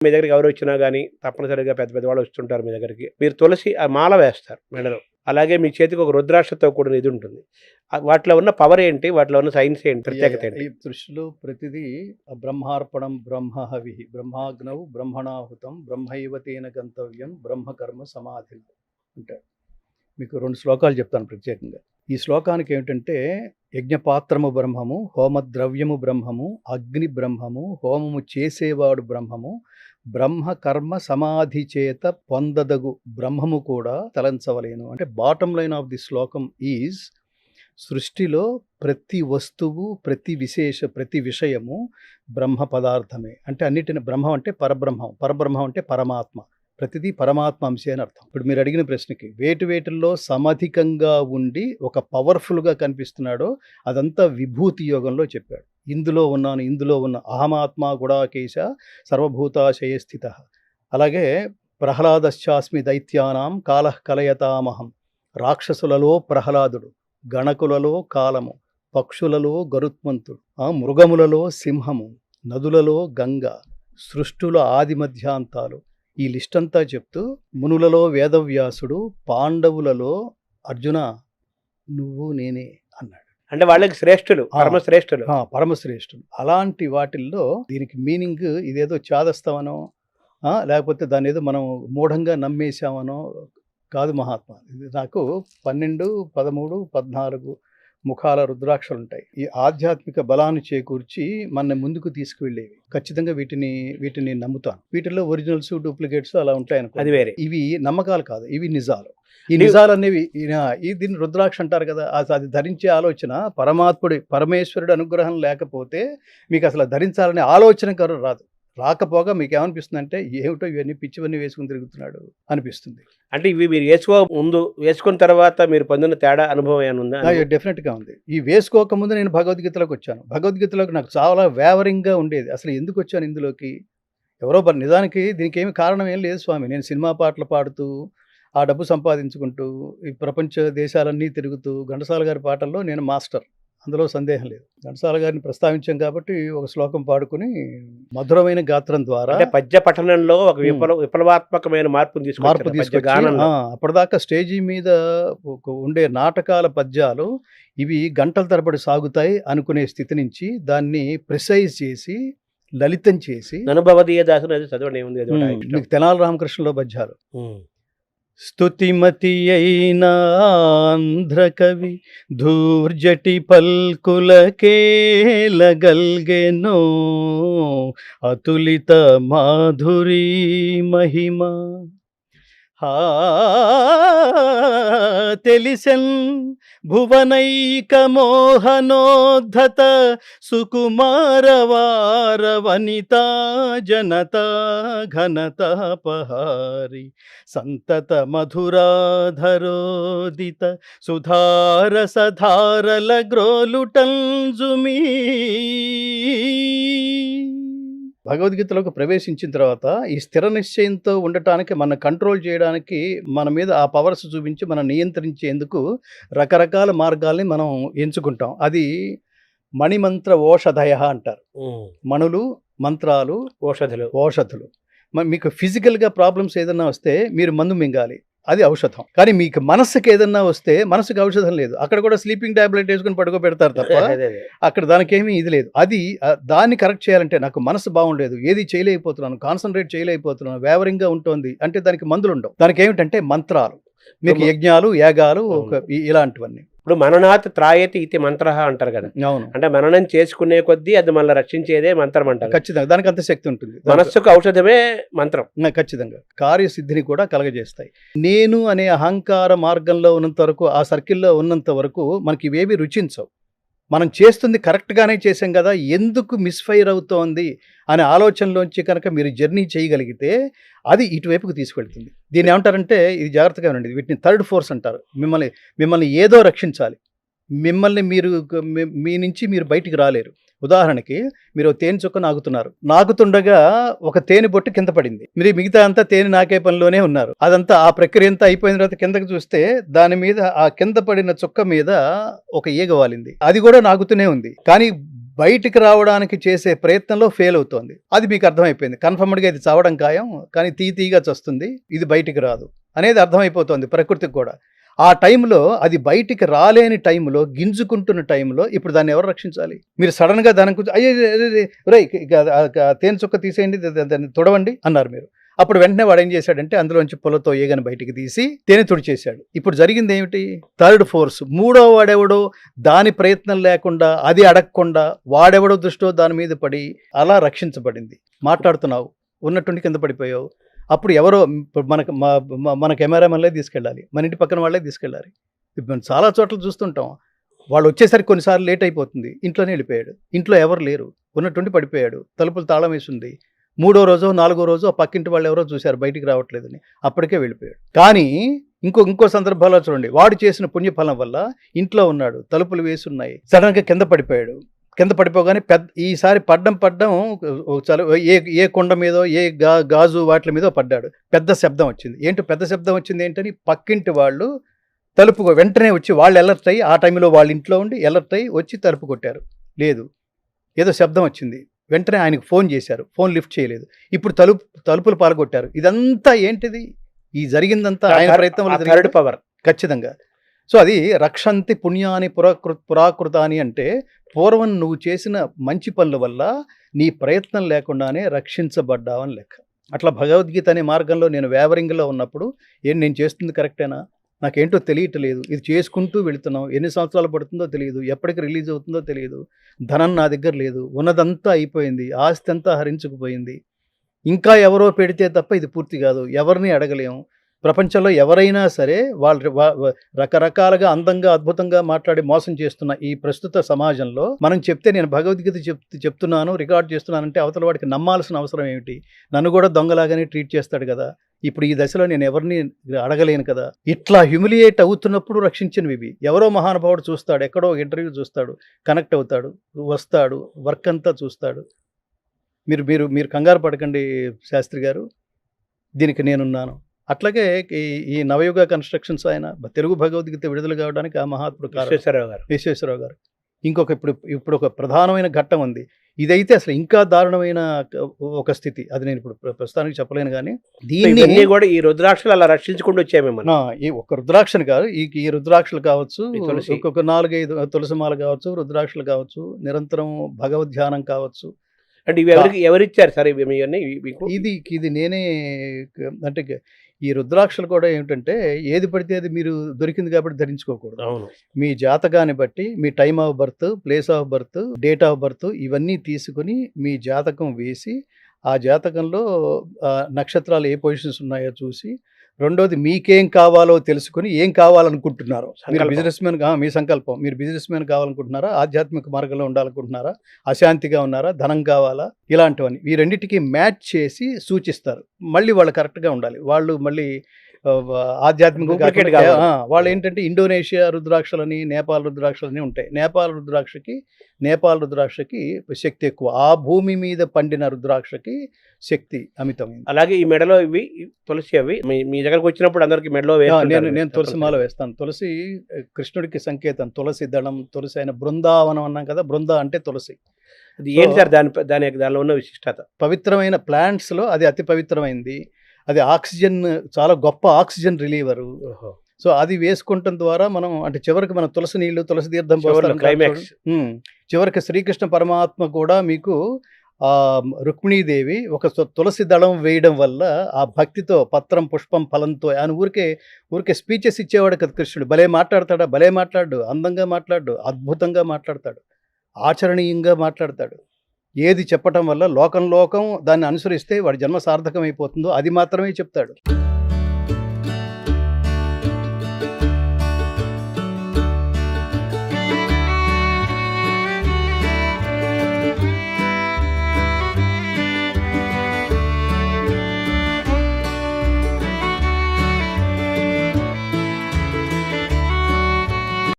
మీ దగ్గరికి ఎవరు వచ్చినా గానీ తప్పనిసరిగా పెద్ద పెద్ద వాళ్ళు వస్తుంటారు మీ దగ్గరికి. మీరు తులసి ఆ మాల వేస్తారు మెడలో. అలాగే మీ చేతికి ఒక రుద్రాక్షతో కూడిన ఇది ఉంటుంది. వాటిలో ఉన్న పవర్ ఏంటి? వాటిలో ఉన్న సైన్స్ ఏంటి? ప్రత్యేకత ఏంటి? ఈ దృష్టిలో ప్రతిదీ బ్రహ్మార్పణం బ్రహ్మహవి బ్రహ్మాగ్నౌ బ్రహ్మణాహుతం బ్రహ్మైవ తేన గంతవ్యం బ్రహ్మకర్మ సమాధి అంటారు. మీకు 2 శ్లోకాలు చెప్తాను ప్రత్యేకంగా. ఈ శ్లోకానికి ఏమిటంటే, యజ్ఞపాత్రము బ్రహ్మము, హోమద్రవ్యము బ్రహ్మము, అగ్ని బ్రహ్మము, హోమము చేసేవాడు బ్రహ్మము, బ్రహ్మ కర్మ సమాధి చేత పొందదగు బ్రహ్మము కూడా తలంచవలేను. అంటే బాటమ్ లైన్ ఆఫ్ ది శ్లోకం ఈజ్, సృష్టిలో ప్రతి వస్తువు, ప్రతి విషయము బ్రహ్మ పదార్థమే. అంటే అన్నిటిని బ్రహ్మం అంటే పరబ్రహ్మం, పరబ్రహ్మం అంటే పరమాత్మ, ప్రతిదీ పరమాత్మ అంశే అని అర్థం. ఇప్పుడు మీరు అడిగిన ప్రశ్నకి వేటిల్లో సమధికంగా ఉండి ఒక పవర్ఫుల్గా కనిపిస్తున్నాడో అదంతా విభూతి యోగంలో చెప్పాడు. ఇందులో ఉన్న అహమాత్మ గుడాకేశ సర్వభూతాశయ స్థిత. అలాగే ప్రహ్లాదశ్చాస్మి దైత్యానాం కాలః కలయతామహం. రాక్షసులలో ప్రహ్లాదుడు, గణకులలో కాలము, పక్షులలో గరుత్మంతుడు, మృగములలో సింహము, నదులలో గంగ, సృష్టుల ఆది మధ్యాంతాలు, ఈ లిస్ట్ అంతా చెప్తూ మునులలో వేదవ్యాసుడు, పాండవులలో అర్జున నువ్వు నేనే అన్నాడు. అంటే వాళ్ళకి శ్రేష్ఠులు, పరమశ్రేష్ఠులు. అలాంటి వాటిల్లో దీనికి మీనింగ్ ఇదేదో చాదస్తామనో లేకపోతే దాని ఏదో మనం మూఢంగా నమ్మేశామనో కాదు మహాత్మా. ఇది నాకు 12, 13, 14 ముఖాల రుద్రాక్షలు ఉంటాయి. ఈ ఆధ్యాత్మిక బలాన్ని చేకూర్చి మన ముందుకు తీసుకువెళ్ళేవి. ఖచ్చితంగా వీటిని నమ్ముతాను. వీటిల్లో ఒరిజినల్స్, డూప్లికేట్స్ అలా ఉంటాయి అనుకో, అది వేరే. ఇవి నమ్మకాలు కాదు, ఇవి నిజాలు. ఈ నిజాలు అనేవి దీన్ని రుద్రాక్ష అంటారు కదా. అది ధరించే ఆలోచన పరమేశ్వరుడు అనుగ్రహం లేకపోతే మీకు అసలు ధరించాలనే ఆలోచన రాదు. రాకపోగా మీకు ఏమనిపిస్తుంది అంటే, ఏమిటో ఇవన్నీ పిచ్చివన్నీ వేసుకుని తిరుగుతున్నాడు అనిపిస్తుంది. అంటే ఇవి మీరు వేసుకున్న తర్వాత మీరు పొందిన తేడా అనుభవం ఏమైనా ఉందా? డెఫినెట్గా ఉంది. ఈ వేసుకోక ముందు నేను భగవద్గీతలోకి వచ్చాను. భగవద్గీతలోకి నాకు చాలా వేవరింగ్గా ఉండేది. అసలు ఎందుకు వచ్చాను ఇందులోకి? ఎవరో నిజానికి దీనికి ఏమి కారణం ఏం లేదు స్వామి. నేను సినిమా పాటలు పాడుతూ, ఆ డబ్బు సంపాదించుకుంటూ, ఈ ప్రపంచ దేశాలన్నీ తిరుగుతూ, ఘంటసాల గారి పాటల్లో నేను మాస్టర్, అందులో సందేహం లేదు. ఘంటసాల గారిని ప్రస్తావించాం కాబట్టి ఒక శ్లోకం పాడుకుని మధురమైన గాత్రం ద్వారా పద్య పఠనంలో ఒక విప్లవాత్మకమైన మార్పు తీసుకొచ్చాను. అప్పటిదాకా స్టేజీ మీద ఉండే నాటకాల పద్యాలు ఇవి గంటల తరబడి సాగుతాయి అనుకునే స్థితి నుంచి దాన్ని ప్రిసైజ్ చేసి, లలితం చేసి, అనుభవదీయ దాసుని చదవండి. మీకు తెనాలి రామకృష్ణలో పద్యాలు. స్తుతిమతి అయిన ఆంధ్రకవి ధూర్జటి పల్కులకేలగల్గెనో అతులిత మాధురీ మహిమ. తెలిసెన్ భువనైక మోహనోద్ధత సుకుమారవార వనితా జనతా ఘనతాపహారి సంతత మధురాధరోదిత సుధారసధారల గ్రోలుటంజుమీ. భగవద్గీతలోకి ప్రవేశించిన తర్వాత ఈ స్థిర నిశ్చయంతో ఉండటానికి, మన కంట్రోల్ చేయడానికి, మన మీద ఆ పవర్స్ చూపించి మనం నియంత్రించేందుకు రకరకాల మార్గాల్ని మనం ఎంచుకుంటాం. అది మణిమంత్ర ఓషధయ అంటారు. మణులు, మంత్రాలు, ఓషధులు. మీకు ఫిజికల్గా ప్రాబ్లమ్స్ ఏదన్నా వస్తే మీరు మందు మింగాలి, అది ఔషధం. కానీ మీకు మనస్సుకి ఏదన్నా వస్తే మనసుకి ఔషధం లేదు. అక్కడ కూడా స్లీపింగ్ టాబ్లెట్ వేసుకుని పడుకోబెడతారు తప్ప అక్కడ దానికేమీ ఇది లేదు. దాన్ని కరెక్ట్ చేయాలంటే, నాకు మనసు బాగుండలేదు, ఏది చేయలేకపోతున్నాను, కాన్సన్ట్రేట్ చేయలేకపోతున్నాను, వేవరింగ్గా ఉంటుంది అంటే దానికి మందులు ఉండవు. దానికి ఏమిటంటే మంత్రాలు, మీకు యజ్ఞాలు, యాగాలు, ఇలాంటివన్నీ. ఇప్పుడు మననాత్ త్రాయతి ఇది మంత్ర అంటారు కదా. అవును. అంటే మననం చేసుకునే కొద్దీ అది మనల్ని రక్షించేదే మంత్రం అంటారు. ఖచ్చితంగా దానికి అంత శక్తి ఉంటుంది. మనస్సుకు ఔషధమే మంత్రం. ఖచ్చితంగా కార్యసిద్ధిని కూడా కలగజేస్తాయి. నేను అనే అహంకార మార్గంలో ఉన్నంత వరకు, ఆ సర్కిల్లో ఉన్నంత వరకు మనకి ఇవేవి రుచించవు. మనం చేస్తుంది కరెక్ట్గానే చేసాం కదా, ఎందుకు మిస్ఫైర్ అవుతోంది అనే ఆలోచనలోంచి కనుక మీరు జర్నీ చేయగలిగితే అది ఇటువైపుకు తీసుకెళ్తుంది. దీన్ని ఏమంటారంటే, ఇది జాగ్రత్తగా ఉండండి, వీటిని థర్డ్ ఫోర్స్ అంటారు. మిమ్మల్ని ఏదో రక్షించాలి. మీ నుంచి మీరు బయటికి రాలేరు. ఉదాహరణకి మీరు తేనె చుక్క నాకుతుండగా ఒక తేనె బొట్టు కింద పడింది. మీరు మిగతా అంతా తేనె నాకే పనిలోనే ఉన్నారు. అదంతా ఆ ప్రక్రియ అంతా అయిపోయిన తర్వాత కిందకి చూస్తే దాని మీద, ఆ కింద పడిన చుక్క మీద ఒక ఈగ వాలింది. అది కూడా నాకుతూనే ఉంది. కానీ బయటికి రావడానికి చేసే ప్రయత్నంలో ఫెయిల్ అవుతోంది. అది మీకు అర్థమైపోయింది. కన్ఫర్మ్డ్‌గా ఇది చావడం ఖాయం. కానీ తీయగా చస్తుంది. ఇది బయటికి రాదు అనేది అర్థమైపోతోంది ప్రకృతికి కూడా. ఆ టైంలో అది బయటికి రాలేని టైంలో, గింజుకుంటున్న టైంలో ఇప్పుడు దాన్ని ఎవరు రక్షించాలి? మీరు సడన్‌గా దాని గురించి అయ్యయ్యో! ఒరేయ్ తేనె చుక్క తీసేయండి, దాన్ని తుడవండి అన్నారు మీరు. అప్పుడు వెంటనే వాడు ఏం చేశాడంటే అందులోంచి పుల్లతో ఈగను బయటికి తీసి తేనె తుడిచేశాడు. ఇప్పుడు జరిగింది ఏమిటి? థర్డ్ ఫోర్స్, మూడో వాడెవడో దాని ప్రయత్నం లేకుండా, అది అడగకుండా వాడెవడో దృష్టో దాని మీద పడి అలా రక్షించబడింది. మాట్లాడుతున్నావు, ఉన్నట్టుండి కింద పడిపోయావు. అప్పుడు ఎవరో మన కెమెరామెన్లే తీసుకెళ్ళాలి, మన ఇంటి పక్కన వాళ్ళే తీసుకెళ్ళాలి. ఇప్పుడు చాలా చోట్ల చూస్తుంటాం. వాళ్ళు వచ్చేసరికి కొన్నిసార్లు లేట్ అయిపోతుంది. ఇంట్లోనే వెళ్ళిపోయాడు. ఇంట్లో ఎవరు లేరు, ఉన్నట్టుండి పడిపోయాడు. తలుపులు తాళం వేసి ఉంది. 3వ రోజో 4వ రోజో ఆ పక్కింటి వాళ్ళు ఎవరో చూశారు బయటికి రావట్లేదని, అప్పటికే వెళ్ళిపోయాడు. కానీ ఇంకో సందర్భాల్లో చూడండి, వాడు చేసిన పుణ్యఫలం వల్ల ఇంట్లో ఉన్నాడు, తలుపులు వేసి ఉన్నాయి, సడన్గా కింద పడిపోయాడు. కింద పడిపోగానే ఈసారి పడ్డం ఏ కొండ మీదో గాజు వాటి మీదో పడ్డాడు. పెద్ద శబ్దం వచ్చింది. పెద్ద శబ్దం వచ్చింది ఏంటని పక్కింటి వాళ్ళు తలుపు వెంటనే వచ్చి వాళ్ళు అలర్ట్ అయ్యి, ఆ టైంలో వాళ్ళ ఇంట్లో ఉండి అలర్ట్ అయ్యి వచ్చి తలుపు కొట్టారు. లేదు, ఏదో శబ్దం వచ్చింది. వెంటనే ఆయనకు ఫోన్ చేశారు. ఫోన్ లిఫ్ట్ చేయలేదు. ఇప్పుడు తలుపులు పాల్గొట్టారు. ఇదంతా ఏంటిది? ఈ జరిగిందంతా ఆయన ప్రయత్నం పవర్ ఖచ్చితంగా. సో అది రక్షంతి పుణ్యాని పురాకృతాని అంటే పూర్వం నువ్వు చేసిన మంచి పనుల వల్ల నీ ప్రయత్నం లేకుండానే రక్షించబడ్డావని లెక్క. అట్లా భగవద్గీత అనే మార్గంలో నేను వేవరింగ్లో ఉన్నప్పుడు నేను చేస్తుంది కరెక్టేనా, నాకేంటో తెలియట్లేదు, ఇది చేసుకుంటూ వెళుతున్నాం, ఎన్ని సంవత్సరాలు పడుతుందో తెలియదు, ఎప్పటికి రిలీజ్ అవుతుందో తెలియదు, ధనం నా దగ్గర లేదు, ఉన్నదంతా అయిపోయింది, ఆస్తి అంతా హరించుకుపోయింది, ఇంకా ఎవరో పెడితే తప్ప ఇది పూర్తి కాదు, ఎవరిని అడగలేము. ప్రపంచంలో ఎవరైనా సరే వాళ్ళు రకరకాలుగా అందంగా అద్భుతంగా మాట్లాడి మోసం చేస్తున్న ఈ ప్రస్తుత సమాజంలో మనం చెప్తే నేను భగవద్గీత చెప్తున్నాను, రికార్డ్ చేస్తున్నానంటే అవతల వాడికి నమ్మాల్సిన అవసరం ఏమిటి? నన్ను కూడా దొంగలాగానే ట్రీట్ చేస్తాడు కదా. ఇప్పుడు ఈ దశలో నేను ఎవరిని అడగలేను కదా. ఇట్లా హ్యూమిలియేట్ అవుతున్నప్పుడు రక్షించినవి ఇవి. ఎవరో మహానుభావుడు చూస్తాడు, ఎక్కడో ఇంటర్వ్యూ చూస్తాడు, కనెక్ట్ అవుతాడు, వస్తాడు, వర్క్ అంతా చూస్తాడు. మీరు కంగారు పడకండి శాస్త్రి గారు, దీనికి నేనున్నాను. అట్లాగే ఈ నవయుగ కన్స్ట్రక్షన్స్ ఆయన తెలుగు భగవద్గీత విడుదల కావడానికి ఆ మహాత్ముడు విశ్వేశ్వరరావు గారు. ఇంకొక ఇప్పుడు ఒక ప్రధానమైన ఘట్టం ఉంది. ఇదైతే అసలు ఇంకా దారుణమైన ఒక స్థితి. అది నేను ఇప్పుడు ప్రస్తుతానికి చెప్పలేను. కానీ దీన్ని కూడా ఈ రుద్రాక్షలు అలా రక్షించుకుంటూ వచ్చామేమో. ఈ ఒక రుద్రాక్షలు కాదు, ఈ రుద్రాక్షలు కావచ్చు, ఒక 4-5 తులసిమాల కావచ్చు, రుద్రాక్షలు కావచ్చు, నిరంతరం భగవద్ధ్యానం కావచ్చు. అంటే ఇవి ఎవరిచ్చారు సార్ ఇవన్నీ? ఇది నేనే. అంటే ఈ రుద్రాక్షలు కూడా ఏమిటంటే ఏది పడితే అది మీరు దొరికింది కాబట్టి ధరించుకోకూడదు. మీ జాతకాన్ని బట్టి, మీ time of birth, place of birth, date of birth ఇవన్నీ తీసుకుని మీ జాతకం వేసి, ఆ జాతకంలో నక్షత్రాలు ఏ పొజిషన్స్ ఉన్నాయో చూసి, రెండోది మీకేం కావాలో తెలుసుకుని ఏం కావాలనుకుంటున్నారో. మీరు బిజినెస్ మ్యాన్, మీ సంకల్పం, మీరు బిజినెస్ మ్యాన్ కావాలనుకుంటున్నారా, ఆధ్యాత్మిక మార్గంలో ఉండాలనుకుంటున్నారా, అశాంతిగా ఉన్నారా, ధనం కావాలా, ఇలాంటివన్నీ ఈ రెండింటికి మ్యాచ్ చేసి సూచిస్తారు. మళ్ళీ వాళ్ళు కరెక్ట్గా ఉండాలి. వాళ్ళు మళ్ళీ ఆధ్యాత్మిక వాళ్ళు ఏంటంటే ఇండోనేషియా రుద్రాక్షలని, నేపాల్ రుద్రాక్షలని ఉంటాయి. నేపాల్ రుద్రాక్షకి శక్తి ఎక్కువ. ఆ భూమి మీద పండిన రుద్రాక్షకి శక్తి అమితమైంది. అలాగే ఈ మెడలో ఇవి తులసి, అవి మీ దగ్గరకు వచ్చినప్పుడు అందరికి మెడలో నేను తులసి మాల వేస్తాను. తులసి కృష్ణుడికి సంకేతం. తులసి దళం, తులసి అయిన బృందావనం అన్నాం కదా, బృంద అంటే తులసి. అది ఏంటి సార్ దానిలో ఉన్న విశిష్టత? పవిత్రమైన ప్లాంట్స్లో అది అతి పవిత్రమైంది. అది ఆక్సిజన్, చాలా గొప్ప ఆక్సిజన్ రిలీవరు. సో అది వేసుకుంటాం ద్వారా మనం అంటే చివరికి మన తులసి నీళ్లు, తులసి తీర్థం క్లైమాక్స్ చివరికి శ్రీకృష్ణ పరమాత్మ కూడా మీకు రుక్మిణీదేవి ఒక తులసి దళం వేయడం వల్ల ఆ భక్తితో పత్రం పుష్పం ఫలంతో ఆయన ఊరికే స్పీచెస్ ఇచ్చేవాడు కదా కృష్ణుడు. భలే మాట్లాడతాడా, భలే మాట్లాడు, అందంగా మాట్లాడు, అద్భుతంగా మాట్లాడతాడు, ఆచరణీయంగా మాట్లాడతాడు. ఏది చెప్పటం వల్ల లోకం దాన్ని అనుసరిస్తే వాడి జన్మ సార్థకం అయిపోతుందో అది మాత్రమే చెప్తాడు.